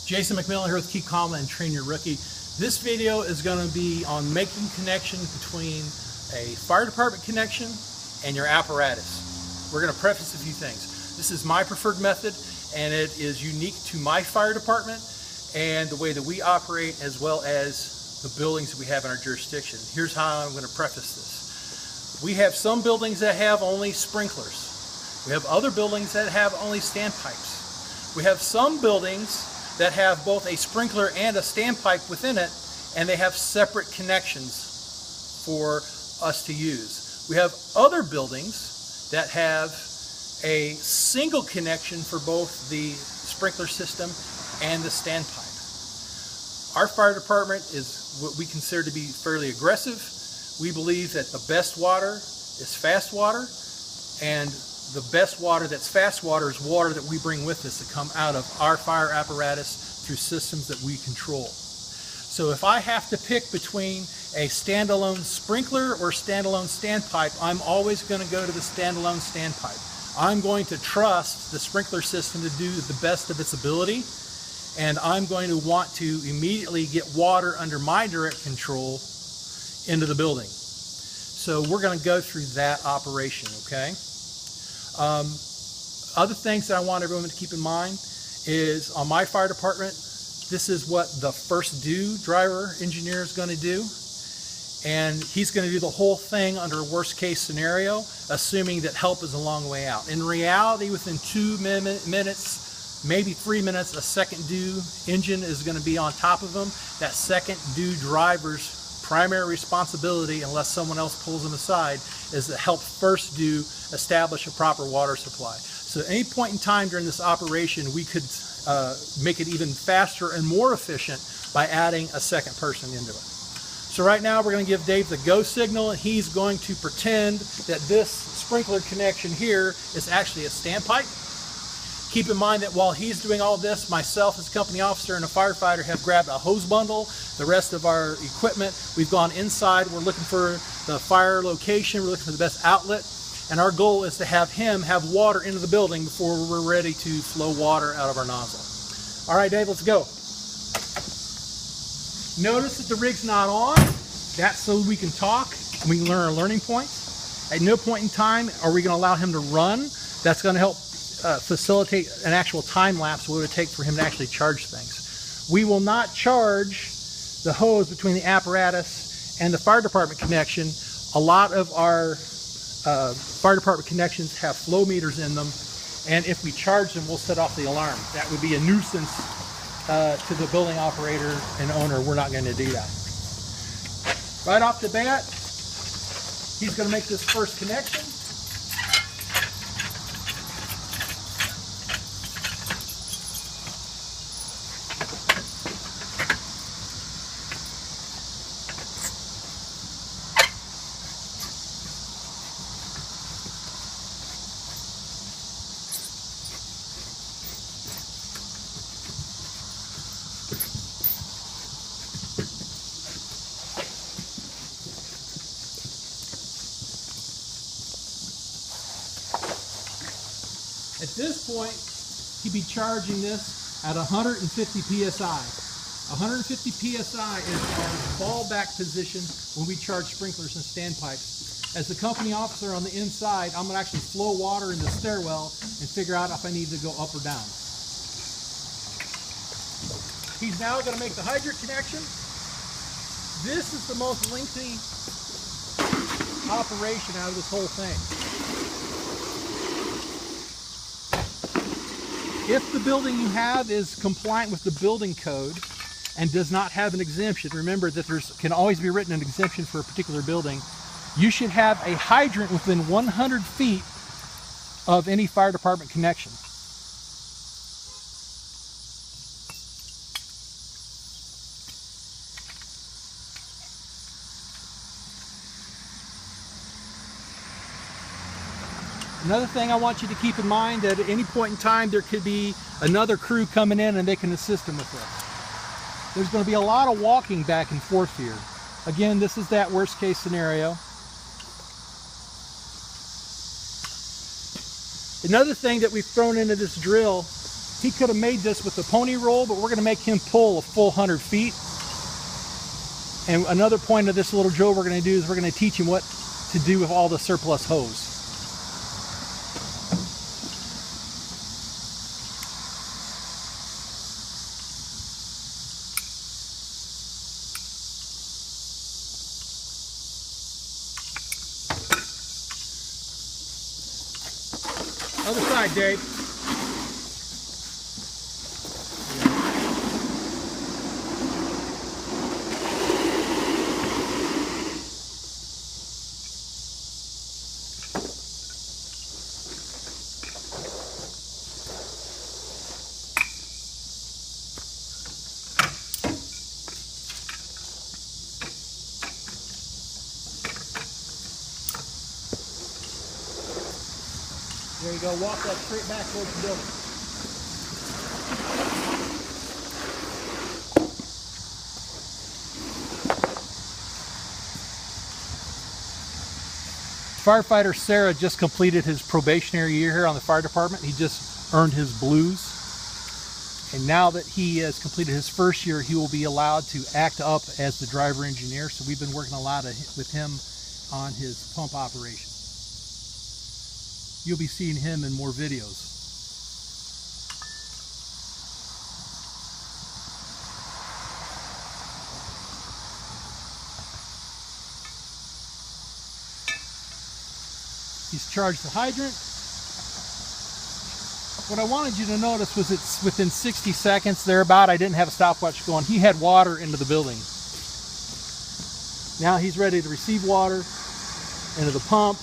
Jason McMillan here with Keep Calm and Train Your Rookie. This video is going to be on making connections between a fire department connection and your apparatus. We're going to preface a few things. This is my preferred method, and it is unique to my fire department and the way that we operate, as well as the buildings that we have in our jurisdiction. Here's how I'm going to preface this. We have some buildings that have only sprinklers. We have other buildings that have only standpipes. We have some buildings that have both a sprinkler and a standpipe within it, and they have separate connections for us to use. We have other buildings that have a single connection for both the sprinkler system and the standpipe. Our fire department is what we consider to be fairly aggressive. We believe that the best water is fast water, and the best water that's fast water is water that we bring with us to come out of our fire apparatus through systems that we control. So if I have to pick between a standalone sprinkler or standalone standpipe, I'm always going to go to the standalone standpipe. I'm going to trust the sprinkler system to do the best of its ability, and I'm going to want to immediately get water under my direct control into the building. So we're going to go through that operation, okay? Other things that I want everyone to keep in mind is on my fire department, this is what the first due driver engineer is going to do. And he's going to do the whole thing under a worst case scenario, assuming that help is a long way out. In reality, within 2 minutes, maybe 3 minutes, a second due engine is going to be on top of him. That second due driver's primary responsibility, unless someone else pulls him aside, is to help first due establish a proper water supply. So at any point in time during this operation, we could make it even faster and more efficient by adding a second person into it. So right now we're going to give Dave the go signal, and he's going to pretend that this sprinkler connection here is actually a standpipe. Keep in mind that while he's doing all this, myself as company officer and a firefighter have grabbed a hose bundle, the rest of our equipment. We've gone inside, we're looking for the fire location, we're looking for the best outlet, and our goal is to have him have water into the building before we're ready to flow water out of our nozzle. All right, Dave, let's go. Notice that the rig's not on. That's so we can talk and we can learn our learning points. At no point in time are we going to allow him to run. That's going to help facilitate an actual time lapse, what it would take for him to actually charge things. We will not charge the hose between the apparatus and the fire department connection. A lot of our fire department connections have flow meters in them, and if we charge them, we'll set off the alarm. That would be a nuisance to the building operator and owner. We're not going to do that. Right off the bat, he's going to make this first connection. At this point, he'd be charging this at 150 psi. 150 psi is our fallback position when we charge sprinklers and standpipes. As the company officer on the inside, I'm going to actually flow water in the stairwell and figure out if I need to go up or down. He's now going to make the hydrant connection. This is the most lengthy operation out of this whole thing. If the building you have is compliant with the building code and does not have an exemption, remember that there can always be written an exemption for a particular building, you should have a hydrant within 100 feet of any fire department connection. Another thing I want you to keep in mind, that at any point in time there could be another crew coming in and they can assist them with this. There's going to be a lot of walking back and forth here. Again, this is that worst case scenario. Another thing that we've thrown into this drill He could have made this with the pony roll, but we're going to make him pull a full 100 feet. And another point of this little drill we're going to do is we're going to teach him what to do with all the surplus hose. Other side, Dave. There you go, walk that straight back towards the building. Firefighter Sarah just completed his probationary year here on the fire department. He just earned his blues. And now that he has completed his first year, he will be allowed to act up as the driver engineer. So we've been working a lot with him on his pump operation. You'll be seeing him in more videos. He's charged the hydrant. What I wanted you to notice was it's within 60 seconds thereabout. I didn't have a stopwatch going. He had water into the building. Now he's ready to receive water into the pump.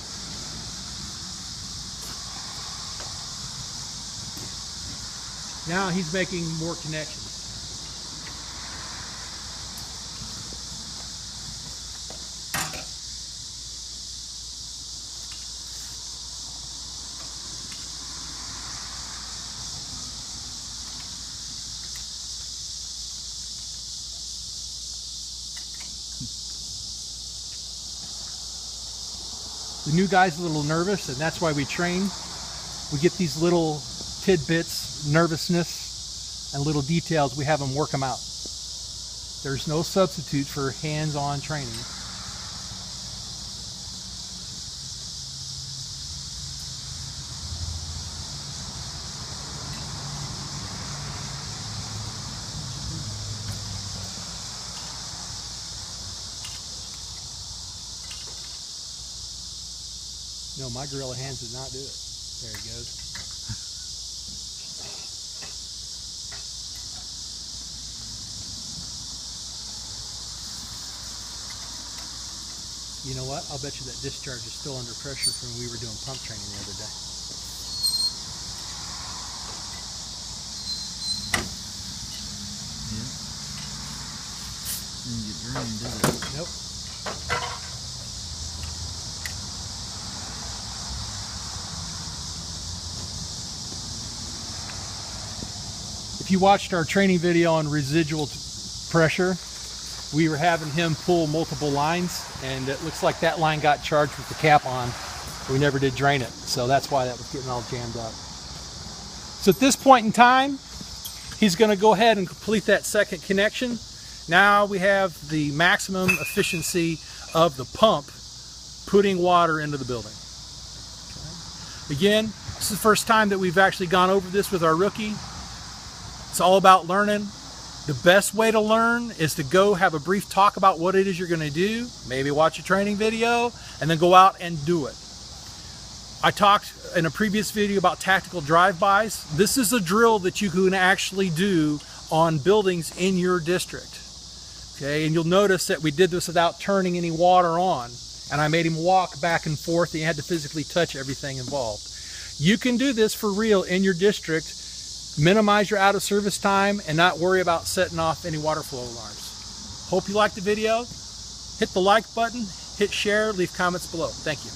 Now he's making more connections. The new guy's a little nervous, and that's why we train. We get these little tidbits, nervousness, and little details. We have them work them out. There's no substitute for hands-on training. No, my gorilla hands did not do it. There he goes. You know what? I'll bet you that discharge is still under pressure from when we were doing pump training the other day. Yeah. Didn't get drained, did it? Nope. If you watched our training video on residual pressure, we were having him pull multiple lines, and it looks like that line got charged with the cap on. We never did drain it, so that's why that was getting all jammed up. So at this point in time, he's going to go ahead and complete that second connection. Now we have the maximum efficiency of the pump putting water into the building. Okay. Again, this is the first time that we've actually gone over this with our rookie. It's all about learning. The best way to learn is to go have a brief talk about what it is you're going to do, maybe watch a training video, and then go out and do it. I talked in a previous video about tactical drive-bys. This is a drill that you can actually do on buildings in your district. Okay, and you'll notice that we did this without turning any water on, and I made him walk back and forth, and he had to physically touch everything involved. You can do this for real in your district. Minimize your out of service time and not worry about setting off any water flow alarms. Hope you liked the video. Hit the like button, hit share, leave comments below. Thank you.